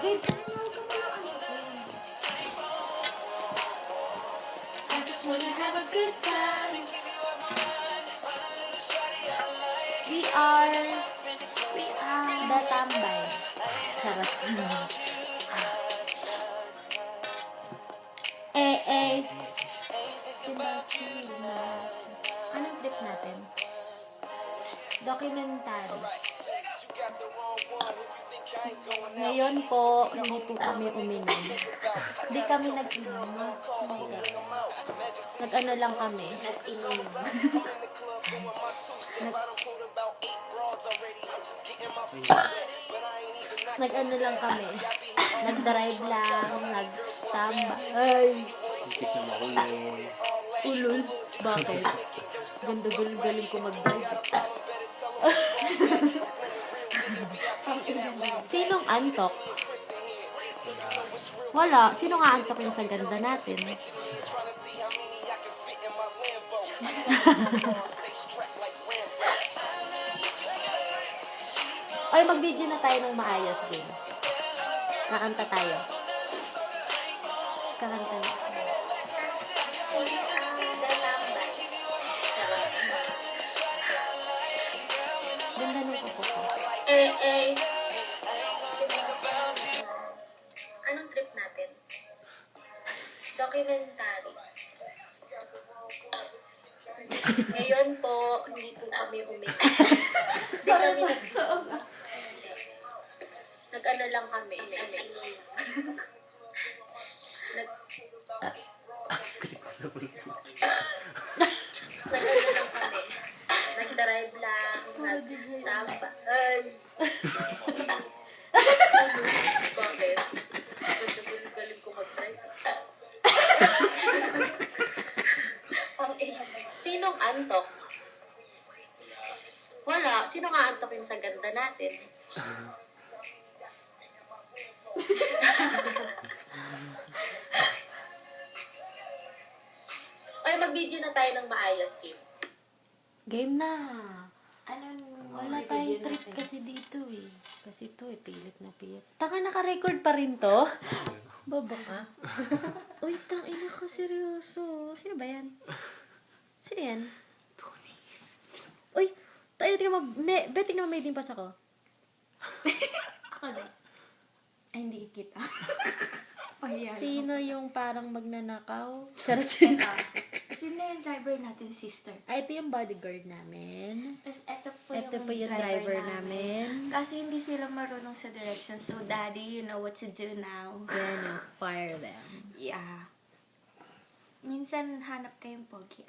Gabe, ano ka ba ang I just wanna have a good time. We are the tambay. Charot. Anong trip natin? Documentary. Ngayon po, hindi po kami uminom. Hindi kami nag-inom. Nag-ano lang kami. Nag-inom. Nag-ano lang kami. Nag-drive lang. Nag-tamba. Ay! Hindi na mahulog. Ulul. Bakit? Ganda galing ko mag-drive. Sinong antok? Wala. Sino nga antok yung sa ganda natin? Ay, mag-video na tayo ng maayos, James. Kakanta tayo. Kakanta na. Ganda nung kuko ko. Anong trip natin? Documentary. Ngayon po, hindi po kami uminom. Hindi kami nag-ano lang kami. Nag-ano lang kami. Nag-drive lang. Nag-tamba. Ay! Bakit? Galing ko mag-drive. Sinong antok? Wala. Sino nga antokin sa ganda natin? Ay, mag-video na tayo ng maayos, Kim. Game na. Wala tayong trip kasi dito eh. Kasi ito eh, pilit na pilit. Taka, naka-record pa rin to? Baba ka? Uy, tangina ka, seryoso. Sino ba yan? Sino yan? Tony. Uy, tayo, tingnan mo. Tingnan mo, may din pas ako. Ako na. Ay, hindi kita. Sino yung parang magnanakaw? Charot. Sino yung driver natin, sister? Ay, ito yung bodyguard namin. Tapos ito Ito po yung driver namin. Kasi hindi sila marunong sa direction. So, daddy, you know what to do now. Then, you fire them. Yeah. Minsan, hanap kayong pogi.